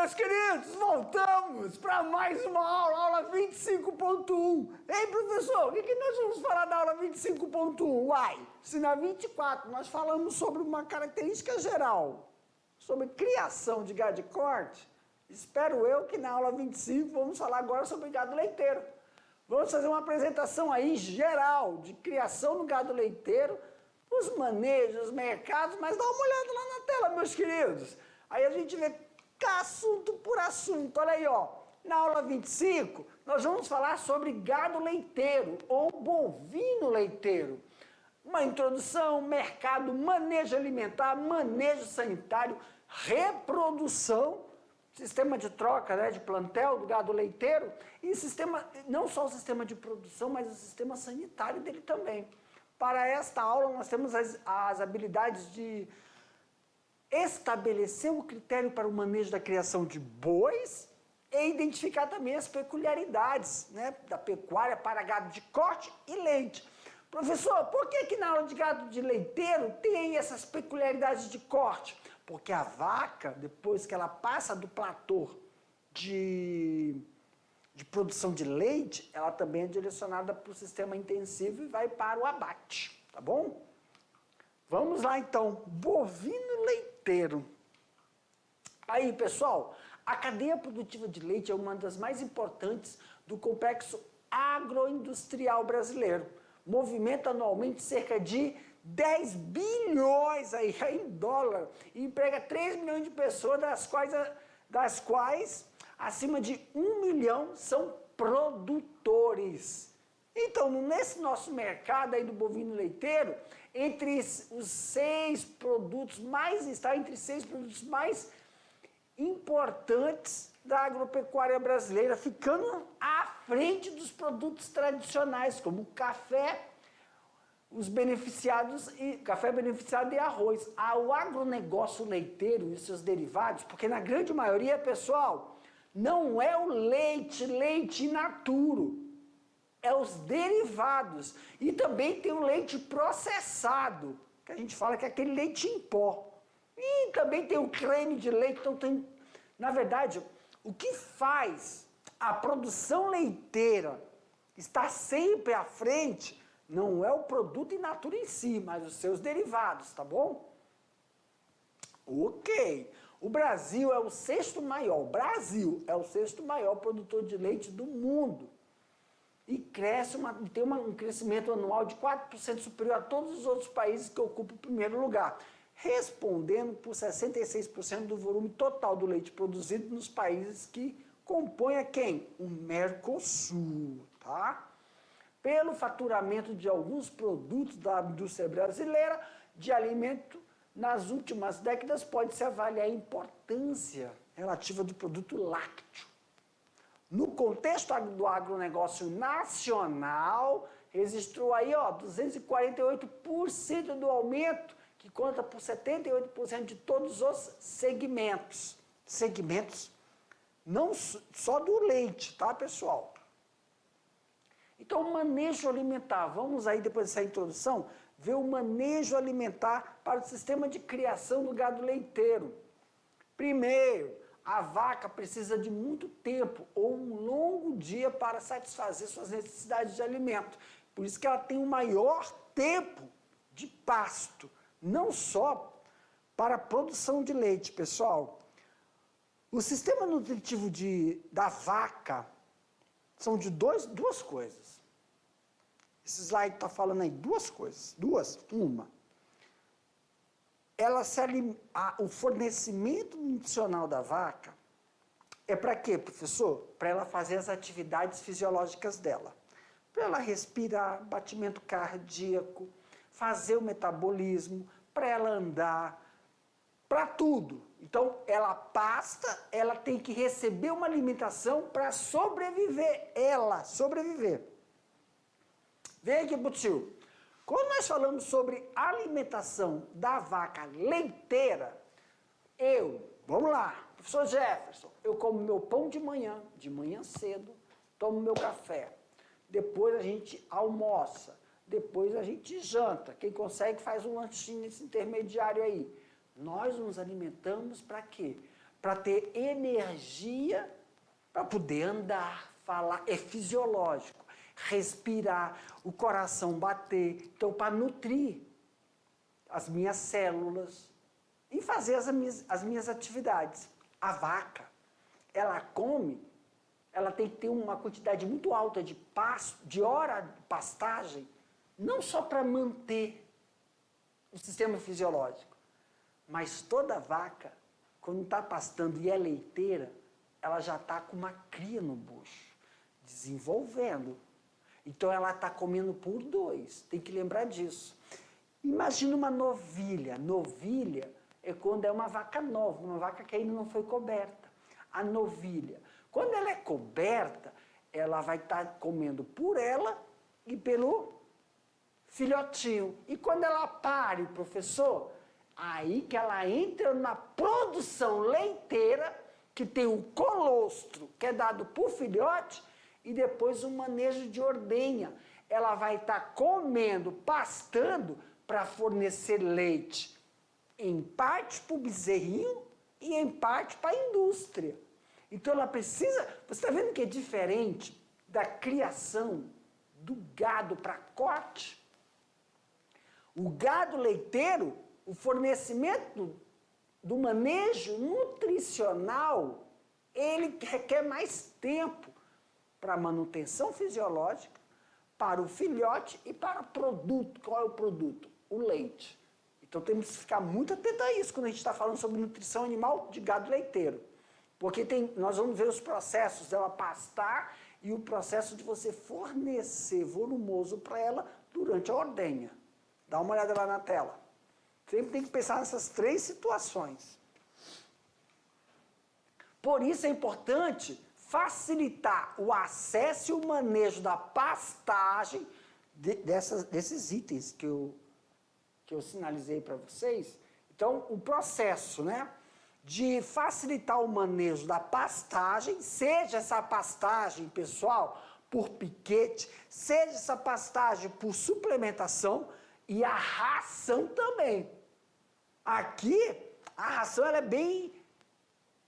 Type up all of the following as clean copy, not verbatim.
meus queridos, voltamos para mais uma aula, aula 25.1. Ei, professor, o que nós vamos falar da aula 25.1? Uai, se na 24 nós falamos sobre uma característica geral, sobre criação de gado de corte, espero eu que na aula 25 vamos falar agora sobre gado leiteiro. Vamos fazer uma apresentação aí geral de criação do gado leiteiro, os manejos, os mercados, mas dá uma olhada lá na tela, meus queridos. Aí a gente vê assunto por assunto. Olha aí, ó. Na aula 25, nós vamos falar sobre gado leiteiro ou bovino leiteiro. Uma introdução, mercado, manejo alimentar, manejo sanitário, reprodução, sistema de troca, né, de plantel do gado leiteiro e sistema, não só o sistema de produção, mas o sistema sanitário dele também. Para esta aula, nós temos as habilidades de estabelecer o critério para o manejo da criação de bois e identificar também as peculiaridades, né, da pecuária para gado de corte e leite. Professor, por que na aula de gado de leiteiro tem essas peculiaridades de corte? Porque a vaca, depois que ela passa do platô de produção de leite, ela também é direcionada para o sistema intensivo e vai para o abate, tá bom? Vamos lá então, bovino leiteiro. Aí pessoal, a cadeia produtiva de leite é uma das mais importantes do complexo agroindustrial brasileiro. Movimenta anualmente cerca de 10 bilhões aí, em dólar e emprega 3 milhões de pessoas, das quais acima de 1 milhão são produtores. Então, nesse nosso mercado aí do bovino leiteiro, entre os 6 produtos mais importantes da agropecuária brasileira, ficando à frente dos produtos tradicionais, como o café, os beneficiados café beneficiado e arroz. O agronegócio leiteiro e seus derivados, porque na grande maioria, pessoal, não é o leite in naturo, é os derivados. E também tem o leite processado, que a gente fala que é aquele leite em pó. E também tem o creme de leite. Então tem, na verdade, o que faz a produção leiteira estar sempre à frente não é o produto in natura em si, mas os seus derivados, tá bom? Ok. O Brasil é o sexto maior produtor de leite do mundo. E tem um crescimento anual de 4% superior a todos os outros países que ocupam o primeiro lugar, respondendo por 66% do volume total do leite produzido nos países que compõem quem? O Mercosul, tá? Pelo faturamento de alguns produtos da indústria brasileira de alimento, nas últimas décadas pode-se avaliar a importância relativa do produto lácteo. No contexto do agronegócio nacional, registrou aí 248% do aumento, que conta por 78% de todos os segmentos. Segmentos não só do leite, tá, pessoal? Então, o manejo alimentar, vamos aí, depois dessa introdução, ver o manejo alimentar para o sistema de criação do gado leiteiro. Primeiro, a vaca precisa de muito tempo ou um longo dia para satisfazer suas necessidades de alimento. Por isso que ela tem o maior tempo de pasto, não só para a produção de leite, pessoal. O sistema nutritivo da vaca são de duas coisas. Esse slide está falando aí duas coisas. Uma, o fornecimento nutricional da vaca é para quê, professor? Para ela fazer as atividades fisiológicas dela. Para ela respirar, batimento cardíaco, fazer o metabolismo, para ela andar, para tudo. Então, ela pasta, ela tem que receber uma alimentação para sobreviver. Vem aqui, Butil. Quando nós falamos sobre alimentação da vaca leiteira, vamos lá, professor Jefferson, eu como meu pão de manhã cedo, tomo meu café, depois a gente almoça, depois a gente janta, quem consegue faz um lanchinho nesse intermediário aí. Nós nos alimentamos para quê? para ter energia para poder andar, falar. É fisiológico. Respirar, o coração bater. Então, para nutrir as minhas células e fazer as minhas atividades. A vaca, ela come, ela tem que ter uma quantidade muito alta de pasto, de hora de pastagem, não só para manter o sistema fisiológico, mas toda vaca, quando está pastando e é leiteira, ela já está com uma cria no bucho, desenvolvendo. Então, ela está comendo por 2, tem que lembrar disso. Imagina uma novilha. Novilha é quando é uma vaca nova, uma vaca que ainda não foi coberta. A novilha, quando ela é coberta, ela vai estar comendo por ela e pelo filhotinho. E quando ela pare, professor, aí que ela entra na produção leiteira, que tem o colostro, que é dado por filhote, e depois o manejo de ordenha. Ela vai estar comendo, pastando, para fornecer leite, em parte para o bezerrinho e em parte para a indústria. Então ela precisa... Você está vendo que é diferente da criação do gado para corte? O gado leiteiro, o fornecimento do manejo nutricional, ele requer mais tempo para manutenção fisiológica, para o filhote e para o produto. Qual é o produto? O leite. Então temos que ficar muito atento a isso quando a gente está falando sobre nutrição animal de gado leiteiro. Porque nós vamos ver os processos dela pastar e o processo de você fornecer volumoso para ela durante a ordenha. Dá uma olhada lá na tela. Sempre tem que pensar nessas 3 situações. Por isso é importante facilitar o acesso e o manejo da pastagem desses itens que eu sinalizei para vocês. Então, o processo, né, de facilitar o manejo da pastagem, seja essa pastagem, pessoal, por piquete, seja essa pastagem por suplementação e a ração também. Aqui, a ração ela é bem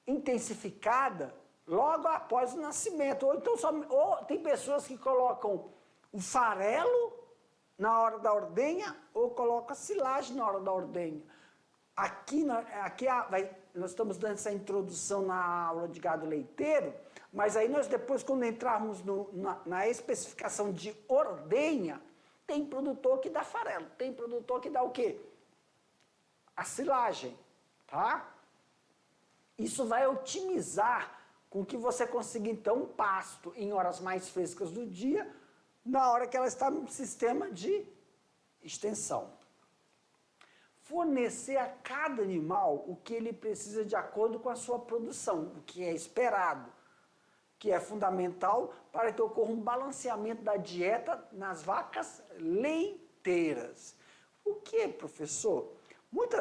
intensificada logo após o nascimento. Ou então ou tem pessoas que colocam o farelo na hora da ordenha ou colocam a silagem na hora da ordenha. Aqui nós estamos dando essa introdução na aula de gado leiteiro, mas aí nós depois, quando entrarmos na especificação de ordenha, tem produtor que dá farelo, tem produtor que dá o quê? A silagem, tá? Isso vai otimizar com que você consiga, então, um pasto em horas mais frescas do dia, na hora que ela está no sistema de extensão. Fornecer a cada animal o que ele precisa de acordo com a sua produção, o que é esperado, que é fundamental para que ocorra um balanceamento da dieta nas vacas leiteiras. O que, professor?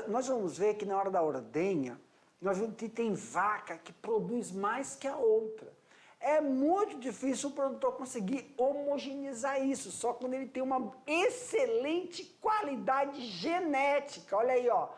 Nós vamos ver que na hora da ordenha, nós vamos que tem vaca que produz mais que a outra. É muito difícil o produtor conseguir homogeneizar isso, só quando ele tem uma excelente qualidade genética. Olha aí, ó.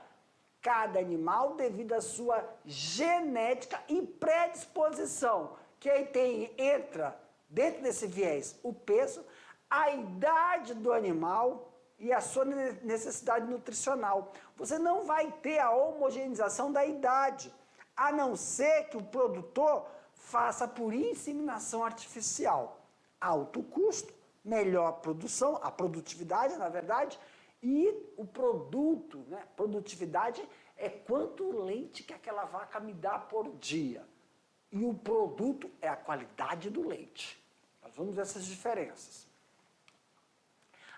Cada animal, devido à sua genética e predisposição, que aí entra dentro desse viés o peso, a idade do animal e a sua necessidade nutricional. Você não vai ter a homogeneização da idade, a não ser que o produtor faça por inseminação artificial. Alto custo, melhor produção, a produtividade, na verdade, e o produto, né? Produtividade é quanto leite que aquela vaca me dá por dia. E o produto é a qualidade do leite. Nós vamos ver essas diferenças.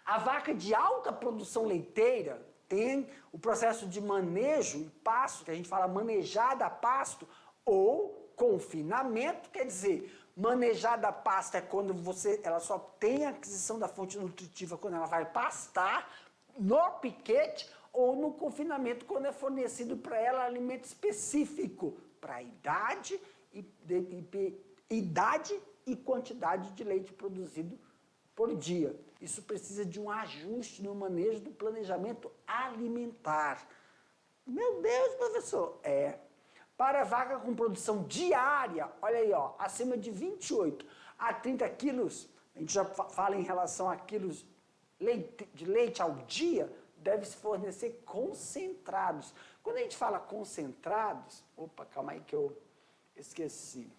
A vaca de alta produção leiteira tem o processo de manejo e pasto, que a gente fala manejada a pasto, ou confinamento, quer dizer, manejada a pasto é quando ela só tem a aquisição da fonte nutritiva quando ela vai pastar, no piquete, ou no confinamento, quando é fornecido para ela alimento específico para a idade e quantidade de leite produzido por dia. Isso precisa de um ajuste no manejo do planejamento alimentar. Meu Deus, professor! Para vaca com produção diária, olha aí, ó, acima de 28 a 30 quilos, a gente já fala em relação a quilos de leite ao dia, deve-se fornecer concentrados. Quando a gente fala concentrados, opa, calma aí que eu esqueci.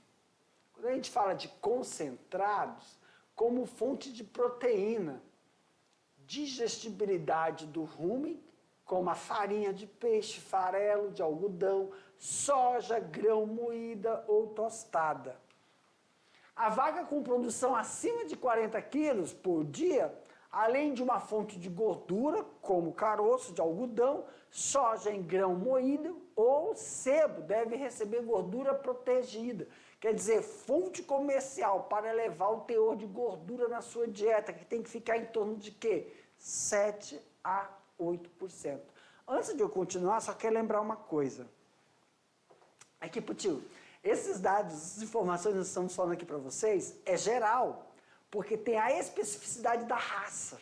Quando a gente fala de concentrados, como fonte de proteína, digestibilidade do rumen, como a farinha de peixe, farelo de algodão, soja, grão moída ou tostada. A vaca com produção acima de 40 quilos por dia, além de uma fonte de gordura, como caroço de algodão, soja em grão moído ou sebo, deve receber gordura protegida. Quer dizer, fonte comercial para elevar o teor de gordura na sua dieta, que tem que ficar em torno de quê? 7 a 8%. Antes de eu continuar, só quero lembrar uma coisa. Aqui, Putinho, esses dados, essas informações que nós estamos falando aqui para vocês, é geral, porque tem a especificidade da raça.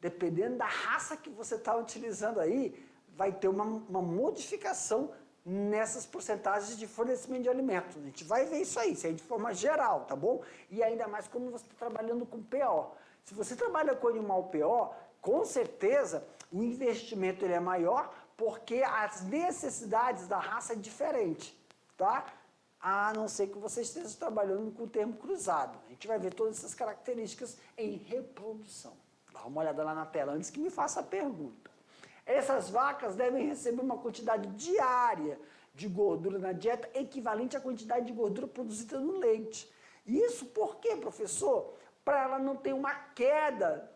Dependendo da raça que você está utilizando aí, vai ter uma modificação nessas porcentagens de fornecimento de alimentos. A gente vai ver isso aí, isso aí de forma geral, tá bom? E ainda mais quando você está trabalhando com PO. Se você trabalha com animal PO, com certeza o investimento ele é maior, porque as necessidades da raça é diferente, tá? A não ser que você esteja trabalhando com o termo cruzado. A gente vai ver todas essas características em reprodução. Dá uma olhada lá na tela antes que me faça a pergunta. Essas vacas devem receber uma quantidade diária de gordura na dieta equivalente à quantidade de gordura produzida no leite. Isso por quê, professor? Para ela não ter uma queda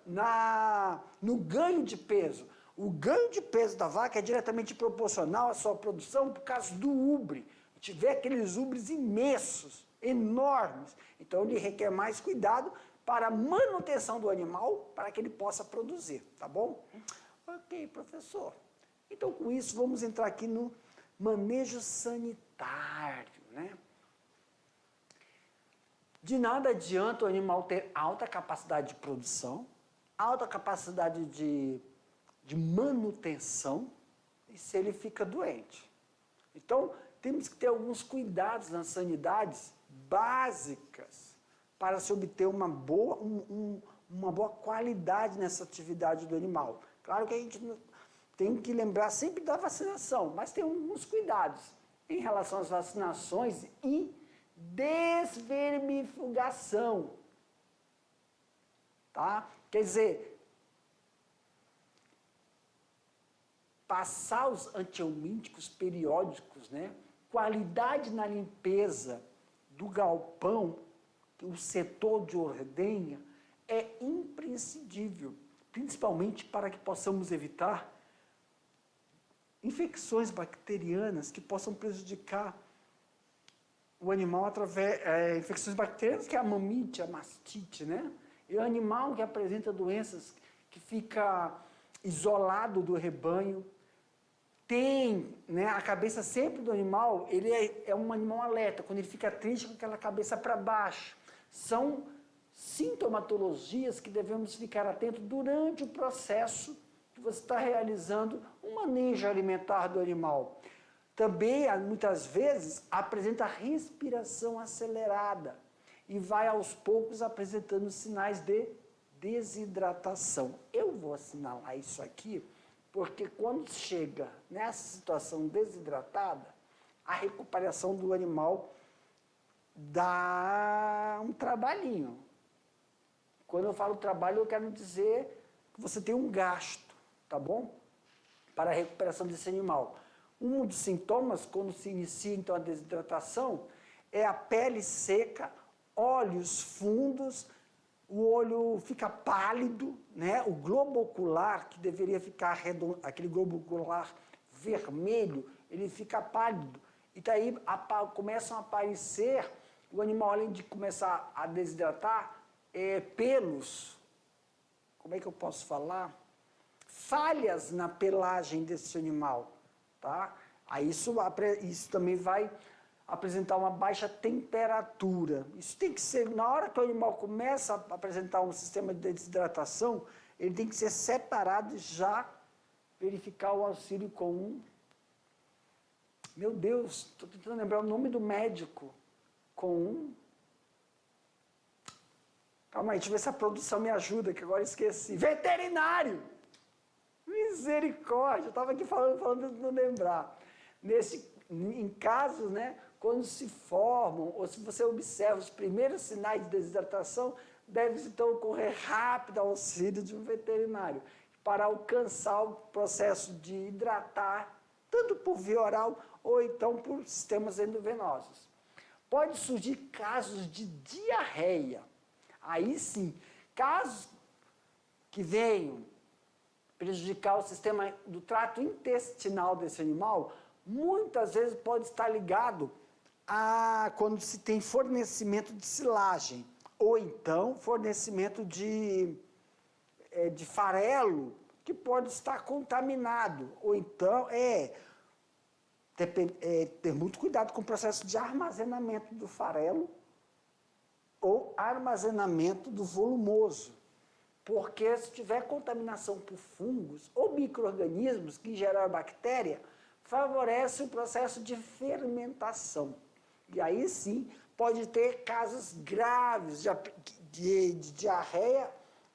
no ganho de peso. O ganho de peso da vaca é diretamente proporcional à sua produção por causa do ubre. A gente vê aqueles ubres imensos, enormes. Então, ele requer mais cuidado para a manutenção do animal, para que ele possa produzir, tá bom? Ok, professor. Então, com isso, vamos entrar aqui no manejo sanitário, né? De nada adianta o animal ter alta capacidade de produção, alta capacidade de manutenção, e se ele fica doente. Então, temos que ter alguns cuidados nas sanidades básicas para se obter uma boa qualidade nessa atividade do animal. Claro que a gente tem que lembrar sempre da vacinação, mas tem alguns cuidados em relação às vacinações e desvermifugação, tá? Quer dizer, passar os antihelmínticos periódicos, né? Qualidade na limpeza do galpão, o setor de ordenha, é imprescindível, principalmente para que possamos evitar infecções bacterianas que possam prejudicar o animal através de infecções bacterianas, que é a mamite, a mastite, né? E o animal que apresenta doenças, que fica isolado do rebanho, tem, né, a cabeça sempre do animal, ele é um animal alerta, quando ele fica triste com aquela cabeça para baixo. São sintomatologias que devemos ficar atentos durante o processo que você está realizando o manejo alimentar do animal. Também, muitas vezes, apresenta respiração acelerada e vai aos poucos apresentando sinais de desidratação. Eu vou assinalar isso aqui, porque quando chega nessa situação desidratada, a recuperação do animal dá um trabalhinho. Quando eu falo trabalho, eu quero dizer que você tem um gasto, tá bom? Para a recuperação desse animal. Um dos sintomas, quando se inicia então a desidratação, é a pele seca, olhos fundos, o olho fica pálido, né? O globo ocular, que deveria ficar redondo, aquele globo ocular vermelho, ele fica pálido. E daí começam a aparecer, o animal, além de começar a desidratar, pelos, como é que eu posso falar? Falhas na pelagem desse animal, tá? Aí isso também vai apresentar uma baixa temperatura. Isso tem que ser, na hora que o animal começa a apresentar um sistema de desidratação, ele tem que ser separado e já verificar o auxílio com um Meu Deus, estou tentando lembrar o nome do médico. Calma aí, deixa eu ver se a produção me ajuda, que agora esqueci. Veterinário! Misericórdia, eu estava aqui falando de não lembrar. Em casos, né, quando se formam, ou se você observa os primeiros sinais de desidratação, deve então ocorrer rápido auxílio de um veterinário, para alcançar o processo de hidratar, tanto por via oral ou então por sistemas endovenosos. Pode surgir casos de diarreia. Aí sim, casos que venham prejudicar o sistema do trato intestinal desse animal, muitas vezes pode estar ligado a quando se tem fornecimento de silagem, ou então fornecimento de farelo, que pode estar contaminado, ou então ter muito cuidado com o processo de armazenamento do farelo ou armazenamento do volumoso, porque se tiver contaminação por fungos ou micro-organismos que geram bactéria, favorece o processo de fermentação. E aí sim, pode ter casos graves de diarreia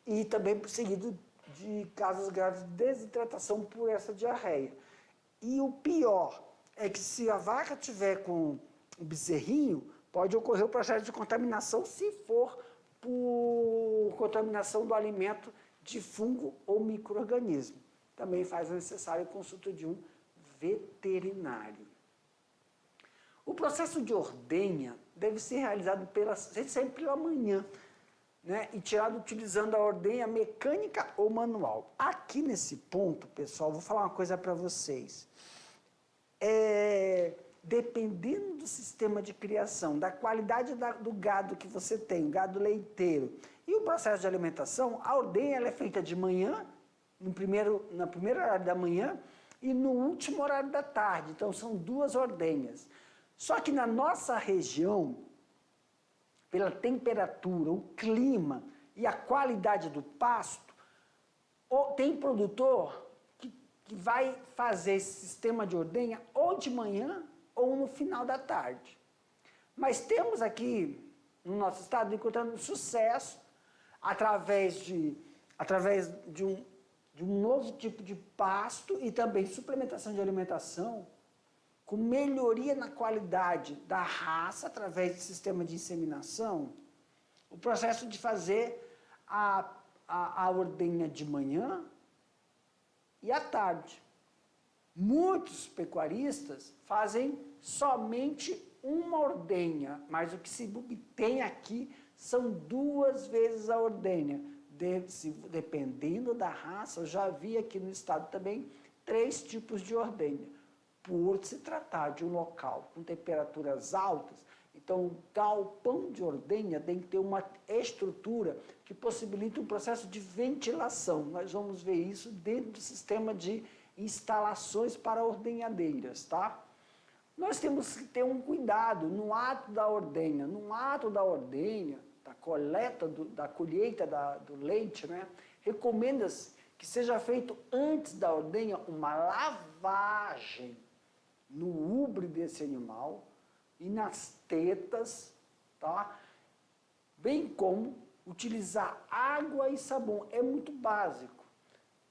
e também seguido de casos graves de desidratação por essa diarreia. E o pior é que se a vaca tiver com o bezerrinho, pode ocorrer o processo de contaminação se for por contaminação do alimento de fungo ou micro-organismo. Também faz necessário a consulta de um veterinário. O processo de ordenha deve ser realizado sempre pela manhã, né? E tirado utilizando a ordenha mecânica ou manual. Aqui nesse ponto, pessoal, vou falar uma coisa para vocês. Dependendo do sistema de criação, da qualidade do gado que você tem, o gado leiteiro, e o processo de alimentação, a ordenha ela é feita de manhã, na primeira horário da manhã e no último horário da tarde. Então, são 2 ordenhas. Só que na nossa região, pela temperatura, o clima e a qualidade do pasto, tem produtor que vai fazer esse sistema de ordenha ou de manhã ou no final da tarde. Mas temos aqui, no nosso estado, encontrando sucesso através de um novo tipo de pasto e também suplementação de alimentação, com melhoria na qualidade da raça através do sistema de inseminação, o processo de fazer a ordenha de manhã e à tarde. Muitos pecuaristas fazem somente uma ordenha, mas o que se obtém aqui são 2 vezes a ordenha. Dependendo da raça, eu já vi aqui no estado também 3 tipos de ordenha. Por se tratar de um local com temperaturas altas, então o galpão de ordenha tem que ter uma estrutura que possibilite um processo de ventilação. Nós vamos ver isso dentro do sistema de instalações para ordenhadeiras, tá? Nós temos que ter um cuidado no ato da ordenha. No ato da ordenha, da colheita do leite, né? Recomenda-se que seja feito antes da ordenha uma lavagem no ubre desse animal e nas tetas, tá? Bem como utilizar água e sabão, é muito básico,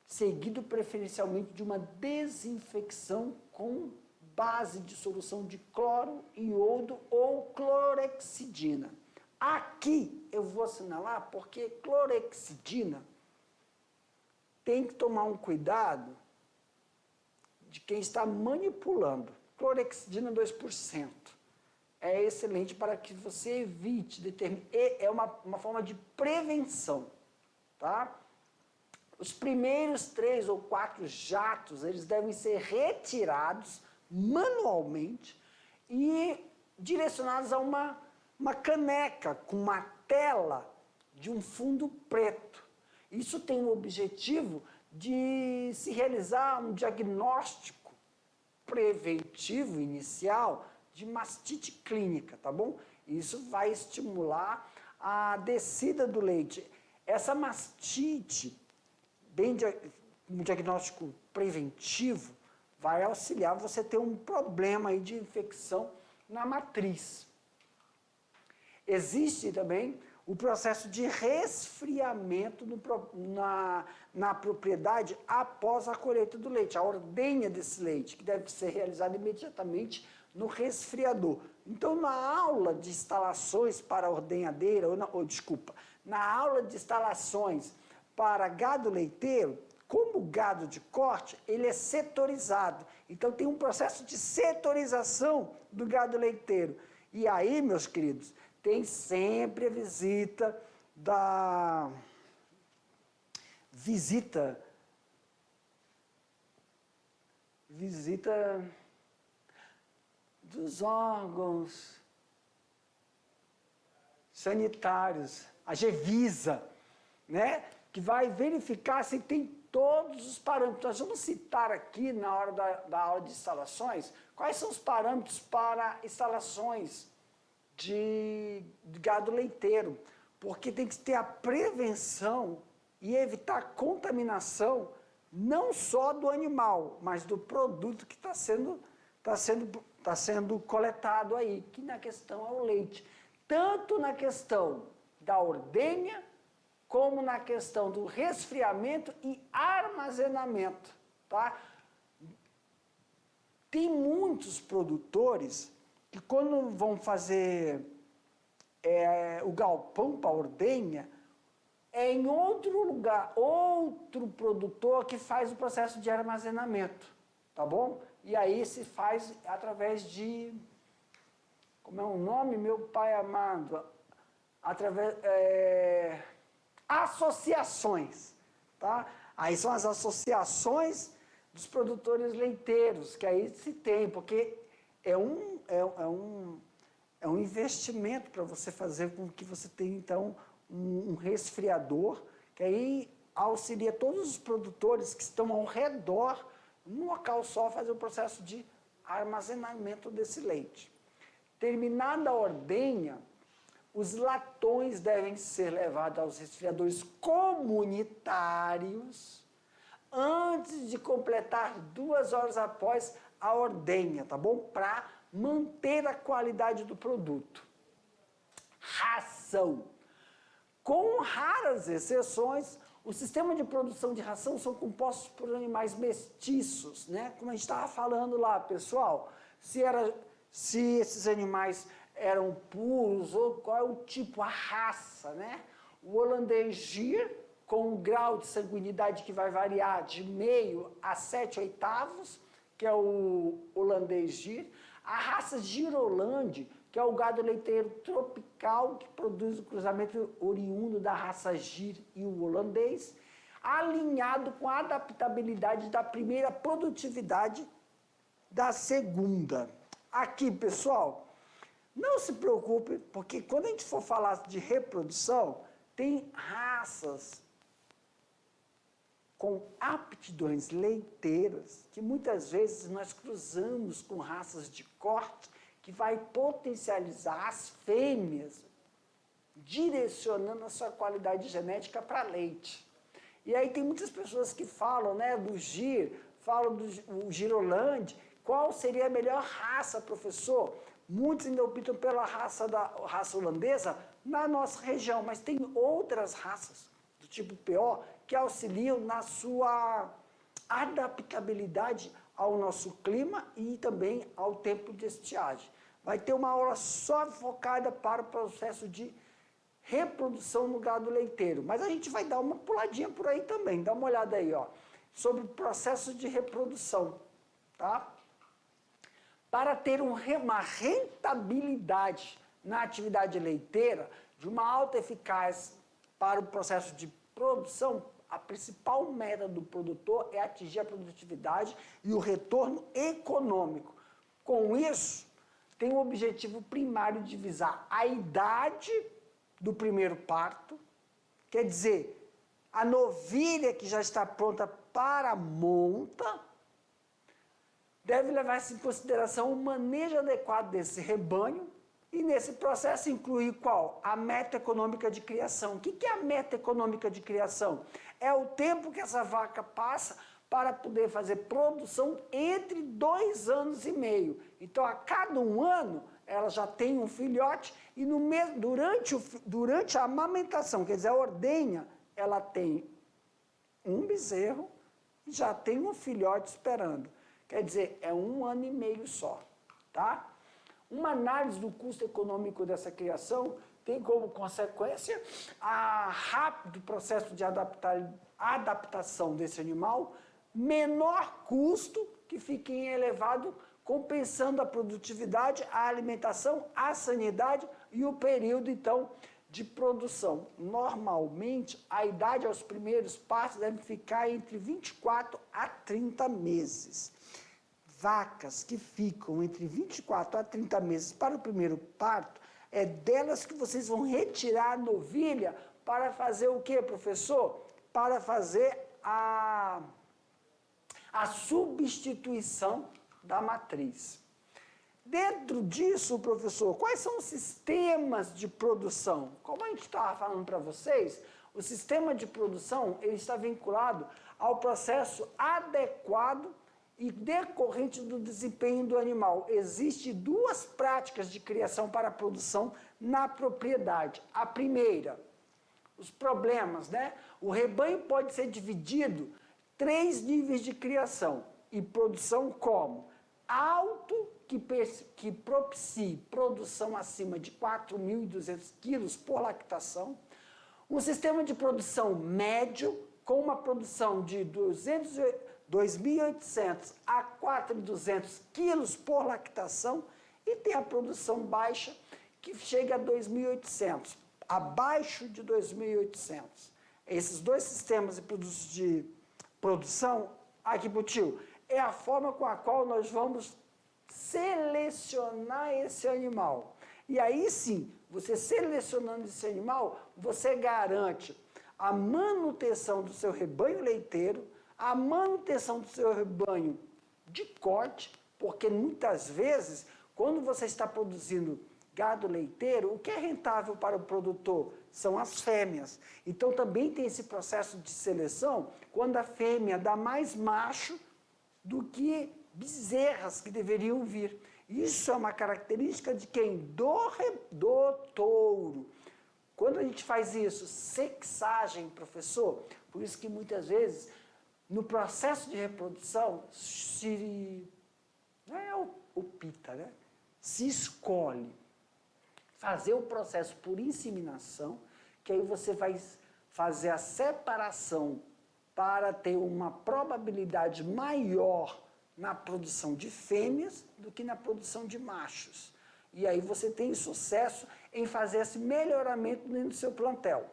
seguido preferencialmente de uma desinfecção com base de solução de cloro, iodo ou clorexidina. Aqui eu vou assinalar porque clorexidina tem que tomar um cuidado de quem está manipulando. Clorexidina 2%. É excelente para que você evite, é uma forma de prevenção, tá? Os primeiros 3 ou 4 jatos, eles devem ser retirados manualmente e direcionados a uma caneca com uma tela de um fundo preto. Isso tem o objetivo de se realizar um diagnóstico preventivo inicial de mastite clínica, tá bom? Isso vai estimular a descida do leite. Essa mastite, um diagnóstico preventivo, vai auxiliar você ter um problema aí de infecção na matriz. Existe também o processo de resfriamento na propriedade após a colheita do leite, a ordenha desse leite, que deve ser realizada imediatamente no resfriador. Então, na aula de instalações para ordenhadeira, na aula de instalações para gado leiteiro, como o gado de corte, ele é setorizado. Então, tem um processo de setorização do gado leiteiro. E aí, meus queridos, tem sempre a visita dos órgãos sanitários, a Gevisa, né? Que vai verificar se tem todos os parâmetros. Nós vamos citar aqui, na hora da aula de instalações, quais são os parâmetros para instalações de gado leiteiro, porque tem que ter a prevenção e evitar a contaminação não só do animal, mas do produto que está sendo coletado aí, que na questão é o leite. Tanto na questão da ordenha, como na questão do resfriamento e armazenamento, tá? Tem muitos produtores que quando vão fazer o galpão para ordenha, é em outro lugar, outro produtor que faz o processo de armazenamento, tá bom? E aí se faz através de, como é o nome, meu pai amado? Através, associações, tá? Aí são as associações dos produtores leiteiros, que aí se tem, porque é um investimento para você fazer com que você tenha, então, um resfriador, que aí auxilia todos os produtores que estão ao redor, num local só, fazer o processo de armazenamento desse leite. Terminada a ordenha, os latões devem ser levados aos resfriadores comunitários antes de completar 2 horas após a ordenha, tá bom? Para manter a qualidade do produto. Ração. Com raras exceções, o sistema de produção de ração são compostos por animais mestiços, né? Como a gente estava falando lá, pessoal. Se esses animais eram puros, ou qual é o tipo, a raça, né? O holandês Gir, com um grau de sanguinidade que vai variar de meio a 7/8, que é o holandês Gir. A raça Girolande, que é o gado leiteiro tropical, que produz o cruzamento oriundo da raça Gir e o holandês, alinhado com a adaptabilidade da primeira produtividade da segunda. Aqui, pessoal, não se preocupe, porque quando a gente for falar de reprodução, tem raças com aptidões leiteiras, que muitas vezes nós cruzamos com raças de corte, que vai potencializar as fêmeas, direcionando a sua qualidade genética para leite. E aí tem muitas pessoas que falam, né, do Gir, falam do Girolande, qual seria a melhor raça, professor? Muitos ainda optam pela raça holandesa na nossa região, mas tem outras raças do tipo PO que auxiliam na sua adaptabilidade ao nosso clima e também ao tempo de estiagem. Vai ter uma aula só focada para o processo de reprodução no gado leiteiro, mas a gente vai dar uma puladinha por aí também, dá uma olhada aí, ó, sobre o processo de reprodução, tá? Para ter uma rentabilidade na atividade leiteira, de uma alta eficácia para o processo de produção, a principal meta do produtor é atingir a produtividade e o retorno econômico. Com isso, tem o objetivo primário de visar a idade do primeiro parto, quer dizer, a novilha que já está pronta para a monta, deve levar-se em consideração o manejo adequado desse rebanho e nesse processo incluir qual? A meta econômica de criação. O que é a meta econômica de criação? É o tempo que essa vaca passa para poder fazer produção entre 2 anos e meio. Então, a cada 1 ano, ela já tem um filhote e durante a amamentação, quer dizer, a ordenha, ela tem um bezerro e já tem um filhote esperando. Quer dizer, é 1 ano e meio só, tá? Uma análise do custo econômico dessa criação tem como consequência a rápido processo de adaptação desse animal, menor custo que fica elevado, compensando a produtividade, a alimentação, a sanidade e o período, então, de produção. Normalmente, a idade aos primeiros passos deve ficar entre 24 a 30 meses. Vacas que ficam entre 24 a 30 meses para o primeiro parto, é delas que vocês vão retirar a novilha para fazer o quê, professor? Para fazer a substituição da matriz. Dentro disso, professor, quais são os sistemas de produção? Como a gente estava falando para vocês, o sistema de produção ele está vinculado ao processo adequado e decorrente do desempenho do animal. Existem 2 práticas de criação para a produção na propriedade. A primeira, os problemas, né? O rebanho pode ser dividido em 3 níveis de criação e produção como alto, que propicie produção acima de 4.200 quilos por lactação, um sistema de produção médio, com uma produção de 2.800 a 4.200 quilos por lactação, e tem a produção baixa, que chega a 2.800, abaixo de 2.800. Esses 2 sistemas de produção, aqui pro tio, é a forma com a qual nós vamos selecionar esse animal. E aí sim, você selecionando esse animal, você garante a manutenção do seu rebanho leiteiro, a manutenção do seu rebanho de corte, porque muitas vezes, quando você está produzindo gado leiteiro, o que é rentável para o produtor são as fêmeas. Então também tem esse processo de seleção, quando a fêmea dá mais macho do que bezerras que deveriam vir. Isso é uma característica de quem? Do touro. Quando a gente faz isso, sexagem, professor, por isso que muitas vezes, no processo de reprodução, não é o pita, né? Se escolhe fazer o processo por inseminação, que aí você vai fazer a separação para ter uma probabilidade maior na produção de fêmeas do que na produção de machos. E aí você tem sucesso em fazer esse melhoramento dentro do seu plantel.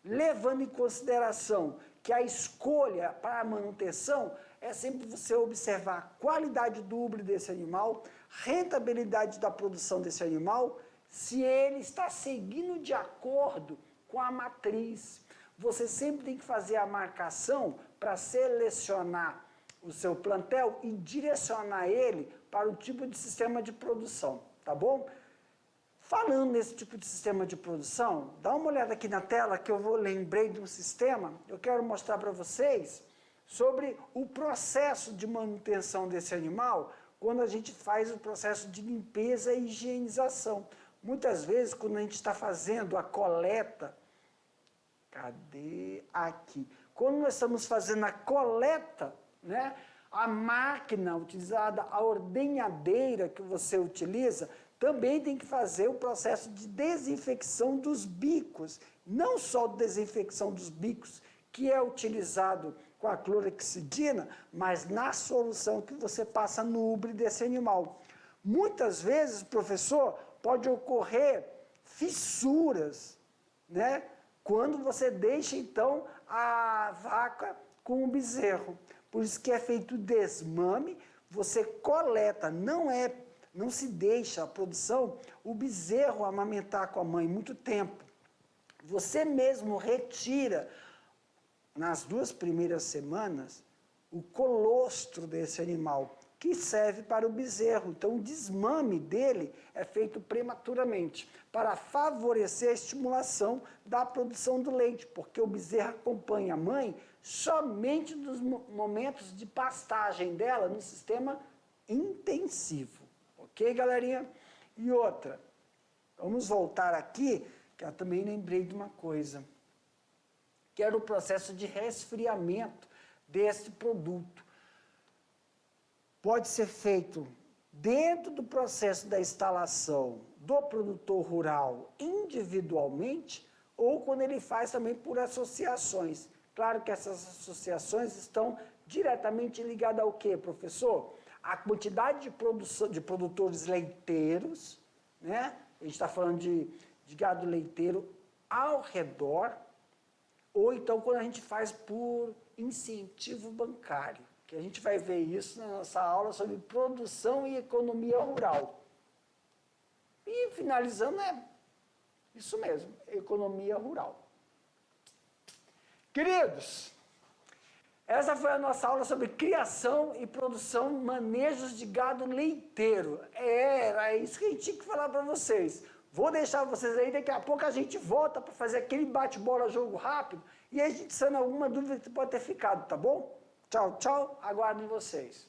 Levando em consideração que a escolha para a manutenção é sempre você observar a qualidade do úbrio desse animal, rentabilidade da produção desse animal, se ele está seguindo de acordo com a matriz. Você sempre tem que fazer a marcação para selecionar o seu plantel e direcionar ele para o tipo de sistema de produção, tá bom? Falando nesse tipo de sistema de produção, dá uma olhada aqui na tela que eu lembrei de um sistema, eu quero mostrar para vocês sobre o processo de manutenção desse animal quando a gente faz o processo de limpeza e higienização. Muitas vezes, quando a gente está fazendo a coleta, cadê? Aqui. Quando nós estamos fazendo a coleta, né, a máquina utilizada, a ordenhadeira que você utiliza, também tem que fazer o processo de desinfecção dos bicos. Não só desinfecção dos bicos, que é utilizado com a clorexidina, mas na solução que você passa no úbrio desse animal. Muitas vezes, professor, pode ocorrer fissuras, né? Quando você deixa, então, a vaca com o bezerro. Por isso que é feito o desmame, você coleta, não se deixa a produção, o bezerro amamentar com a mãe muito tempo. Você mesmo retira, nas 2 primeiras semanas, o colostro desse animal, que serve para o bezerro. Então, o desmame dele é feito prematuramente, para favorecer a estimulação da produção do leite, porque o bezerro acompanha a mãe somente nos momentos de pastagem dela no sistema intensivo. Ok, galerinha? E outra, vamos voltar aqui, que eu também lembrei de uma coisa, que era o processo de resfriamento desse produto. Pode ser feito dentro do processo da instalação do produtor rural individualmente ou quando ele faz também por associações. Claro que essas associações estão diretamente ligadas ao quê, professor? A quantidade de produção de produtores leiteiros, né? A gente está falando de gado leiteiro ao redor, ou então quando a gente faz por incentivo bancário, que a gente vai ver isso na nossa aula sobre produção e economia rural. E finalizando, é isso mesmo, economia rural. Queridos, essa foi a nossa aula sobre criação e produção, manejos de gado leiteiro. Era isso que a gente tinha que falar para vocês. Vou deixar vocês aí, daqui a pouco a gente volta para fazer aquele bate-bola, jogo rápido, e aí a gente sana alguma dúvida que pode ter ficado, tá bom? Tchau, tchau, aguardem vocês.